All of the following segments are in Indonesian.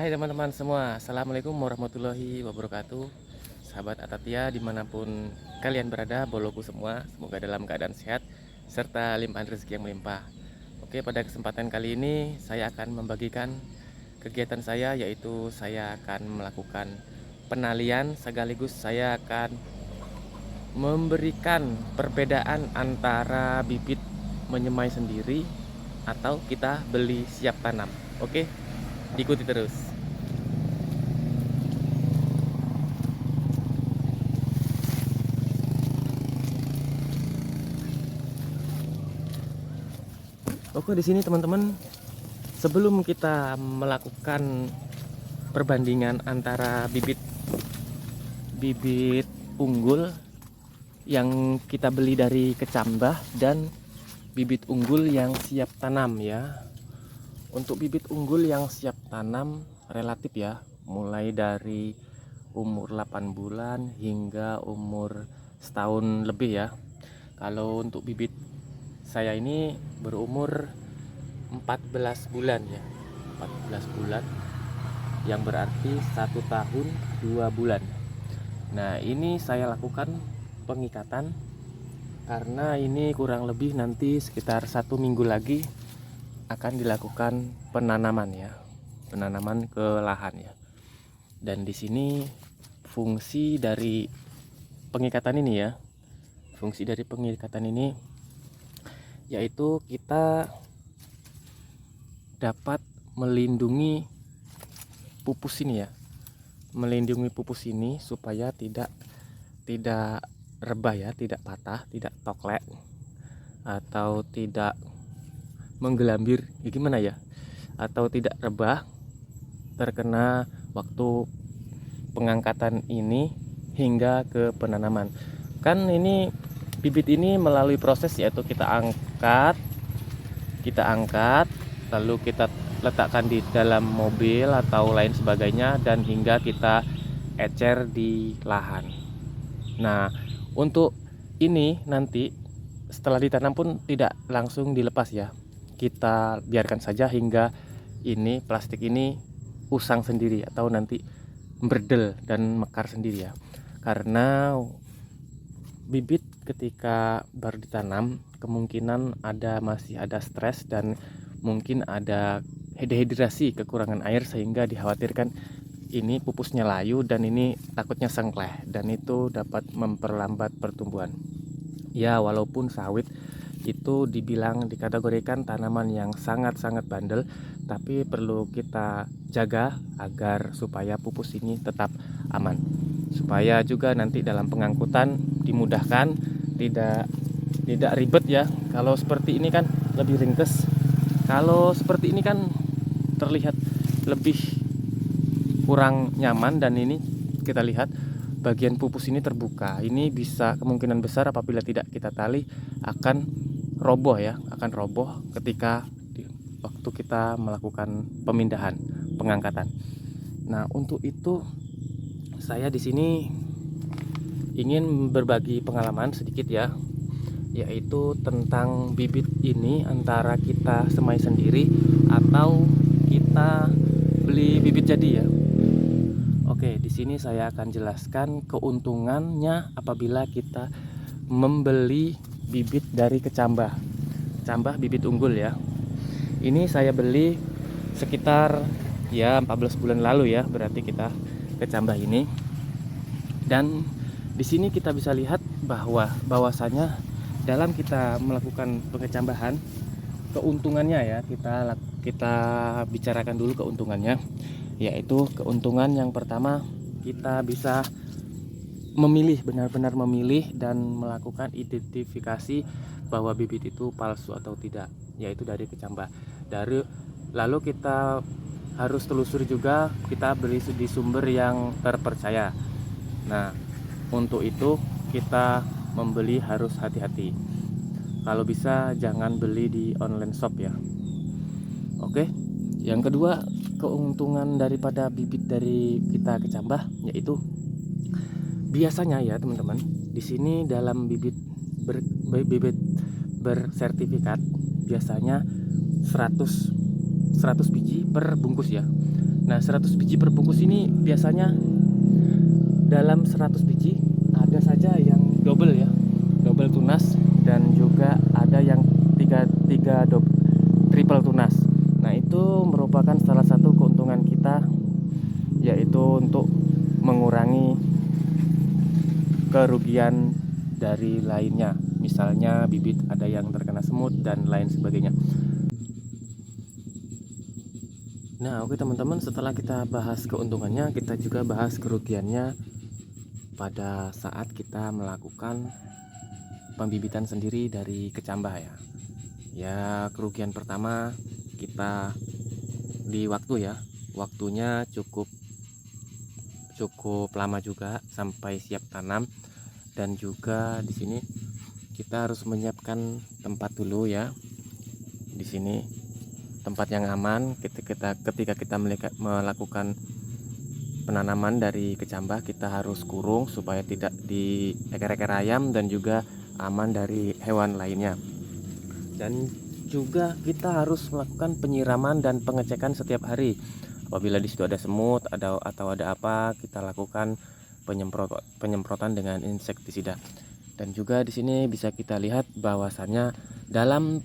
Hai teman-teman semua, Assalamualaikum warahmatullahi wabarakatuh. Sahabat Atatia dimanapun kalian berada, boloku semua, semoga dalam keadaan sehat serta limpahan rezeki yang melimpah. Oke, pada kesempatan kali ini saya akan membagikan kegiatan saya, yaitu saya akan melakukan penalian sekaligus saya akan memberikan perbedaan antara bibit menyemai sendiri atau kita beli siap tanam. Oke, diikuti terus. Oke, di sini teman-teman, sebelum kita melakukan perbandingan antara bibit unggul yang kita beli dari kecambah dan bibit unggul yang siap tanam ya. Untuk bibit unggul yang siap tanam relatif ya, mulai dari umur 8 bulan hingga umur setahun lebih ya. Kalau untuk bibit saya ini berumur 14 bulan ya, 14 bulan, yang berarti 1 tahun 2 bulan. Nah, ini saya lakukan pengikatan karena ini kurang lebih nanti sekitar 1 minggu lagi akan dilakukan penanaman ya, penanaman ke lahan ya. Dan di sini fungsi dari pengikatan ini ya, fungsi dari pengikatan ini yaitu kita dapat melindungi pupus ini ya, melindungi pupus ini supaya tidak rebah ya, tidak patah, tidak toklek atau tidak menggelambir ya, gimana ya, atau tidak rebah terkena waktu pengangkatan ini hingga ke penanaman. Kan ini bibit ini melalui proses, yaitu kita angkat lalu kita letakkan di dalam mobil atau lain sebagainya, dan hingga kita ecer di lahan. Nah, untuk ini nanti setelah ditanam pun tidak langsung dilepas ya, kita biarkan saja hingga ini plastik ini usang sendiri atau nanti berdel dan mekar sendiri ya. Karena bibit ketika baru ditanam kemungkinan masih ada stres dan mungkin ada dehidrasi, kekurangan air, sehingga dikhawatirkan ini pupusnya layu dan ini takutnya sengkleh, dan itu dapat memperlambat pertumbuhan ya. Walaupun sawit itu dikategorikan tanaman yang sangat-sangat bandel, tapi perlu kita jaga agar supaya pupus ini tetap aman, supaya juga nanti dalam pengangkutan dimudahkan, tidak ribet ya. Kalau seperti ini kan lebih ringkes, kalau seperti ini kan terlihat lebih kurang nyaman. Dan ini kita lihat bagian pupus ini terbuka, ini bisa kemungkinan besar apabila tidak kita tali akan roboh ya, akan roboh ketika waktu kita melakukan pemindahan, pengangkatan. Nah, untuk itu saya di sini ingin berbagi pengalaman sedikit ya, yaitu tentang bibit ini antara kita semai sendiri atau kita beli bibit jadi ya. Oke, di sini saya akan jelaskan keuntungannya apabila kita membeli bibit dari kecambah bibit unggul ya. Ini saya beli sekitar ya 14 bulan lalu ya, berarti kita kecambah ini. Dan di sini kita bisa lihat bahwasanya dalam kita melakukan pengecambahan, keuntungannya ya, kita bicarakan dulu keuntungannya, yaitu keuntungan yang pertama, kita bisa benar-benar memilih dan melakukan identifikasi bahwa bibit itu palsu atau tidak, yaitu dari kecambah. Lalu kita harus telusuri juga, kita beli di sumber yang terpercaya. Nah, untuk itu kita membeli harus hati-hati. Kalau bisa jangan beli di online shop ya. Oke. Yang kedua, keuntungan daripada bibit dari kita kecambah, yaitu biasanya ya teman-teman, di sini dalam bibit bersertifikat biasanya 100 biji per bungkus ya. Nah 100 biji per bungkus ini biasanya dalam 100 biji ada saja yang double ya, double tunas, dan juga ada yang triple tunas. Nah itu merupakan salah satu keuntungan kita, yaitu untuk mengurangi kerugian dari lainnya, misalnya bibit ada yang terkena semut dan lain sebagainya. Nah oke teman-teman, setelah kita bahas keuntungannya, kita juga bahas kerugiannya pada saat kita melakukan pembibitan sendiri dari kecambah ya. Ya kerugian pertama kita di waktu ya, waktunya cukup lama juga sampai siap tanam, dan juga di sini kita harus menyiapkan tempat dulu ya. Di sini tempat yang aman ketika kita melakukan penanaman dari kecambah, kita harus kurung supaya tidak dieker-eker ayam dan juga aman dari hewan lainnya. Dan juga kita harus melakukan penyiraman dan pengecekan setiap hari. Apabila di situ ada semut atau ada apa, kita lakukan penyemprotan dengan insektisida. Dan juga di sini bisa kita lihat bahwasannya dalam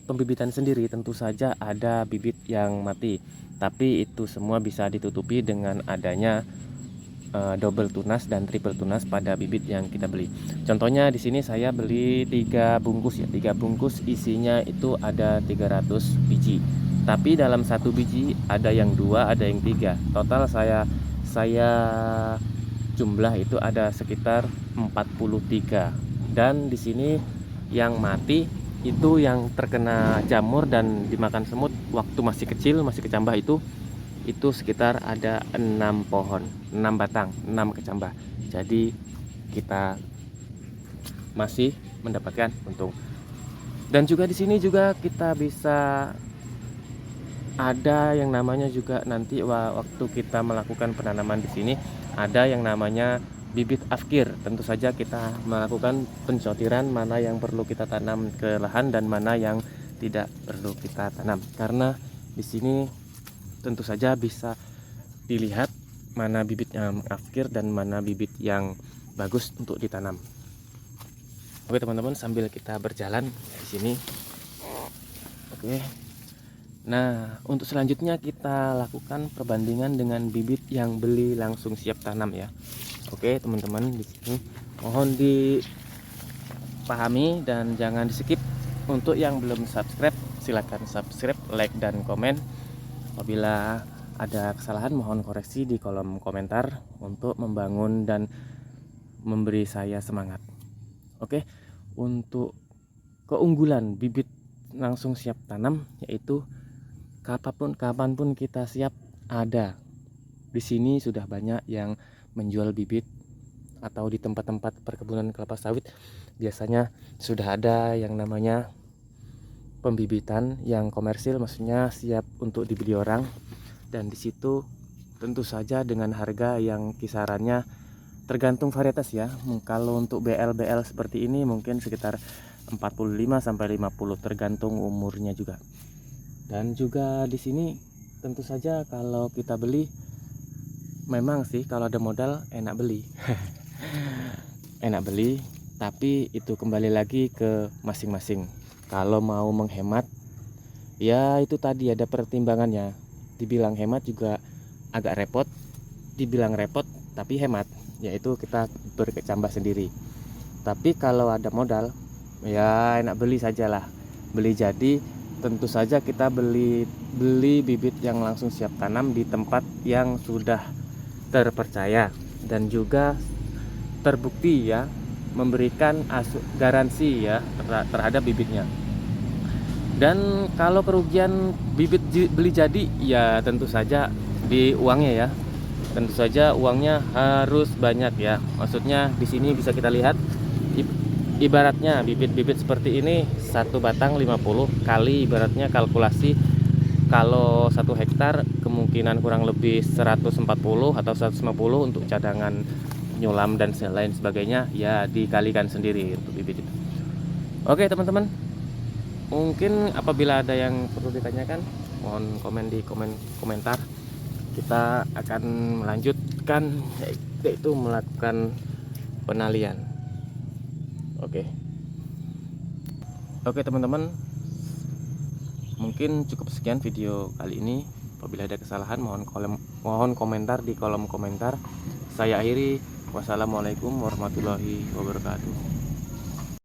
pembibitan sendiri tentu saja ada bibit yang mati, tapi itu semua bisa ditutupi dengan adanya double tunas dan triple tunas pada bibit yang kita beli. Contohnya di sini saya beli 3 bungkus ya, 3 bungkus isinya itu ada 300 biji. Tapi dalam satu biji ada yang 2, ada yang 3. Total saya jumlah itu ada sekitar 43. Dan di sini yang mati itu yang terkena jamur dan dimakan semut waktu masih kecil, masih kecambah itu sekitar ada 6 pohon, 6 batang, 6 kecambah. Jadi kita masih mendapatkan untung. Dan juga di sini juga kita bisa ada yang namanya juga nanti waktu kita melakukan penanaman di sini ada yang namanya bibit afkir. Tentu saja kita melakukan pensortiran mana yang perlu kita tanam ke lahan dan mana yang tidak perlu kita tanam. Karena di sini tentu saja bisa dilihat mana bibit yang afkir dan mana bibit yang bagus untuk ditanam. Oke teman-teman, sambil kita berjalan di sini. Oke. Nah, untuk selanjutnya kita lakukan perbandingan dengan bibit yang beli langsung siap tanam ya. Oke teman-teman, di sini mohon dipahami dan jangan di-skip. Untuk yang belum subscribe, silakan subscribe, like dan komen. Apabila ada kesalahan mohon koreksi di kolom komentar untuk membangun dan memberi saya semangat. Oke, untuk keunggulan bibit langsung siap tanam yaitu kapanpun kita siap ada. Di sini sudah banyak yang menjual bibit, atau di tempat-tempat perkebunan kelapa sawit biasanya sudah ada yang namanya pembibitan yang komersil, maksudnya siap untuk dibeli orang. Dan di situ tentu saja dengan harga yang kisarannya tergantung varietas ya. Kalau untuk BL seperti ini mungkin sekitar 45 sampai 50 tergantung umurnya juga. Dan juga di sini tentu saja kalau kita beli, memang sih kalau ada modal enak beli. Enak beli, tapi itu kembali lagi ke masing-masing. Kalau mau menghemat ya itu tadi ada pertimbangannya. Dibilang hemat juga agak repot, dibilang repot tapi hemat, yaitu kita berkecambah sendiri. Tapi kalau ada modal ya enak beli sajalah, beli jadi. Tentu saja kita beli bibit yang langsung siap tanam di tempat yang sudah terpercaya dan juga terbukti ya, memberikan garansi ya terhadap bibitnya. Dan kalau kerugian bibit beli jadi ya tentu saja di uangnya ya. Tentu saja uangnya harus banyak ya. Maksudnya di sini bisa kita lihat ibaratnya bibit-bibit seperti ini satu batang 50 kali, ibaratnya kalkulasi kalau 1 hektar kemungkinan kurang lebih 140 atau 150 untuk cadangan nyulam dan lain sebagainya ya, dikalikan sendiri untuk bibit itu. Oke teman-teman, mungkin apabila ada yang perlu ditanyakan mohon komen di komentar. Kita akan melanjutkan yaitu melakukan penalian. Oke teman-teman, mungkin cukup sekian video kali ini. Apabila ada kesalahan mohon komentar di kolom komentar. Saya akhiri. Wassalamualaikum warahmatullahi wabarakatuh.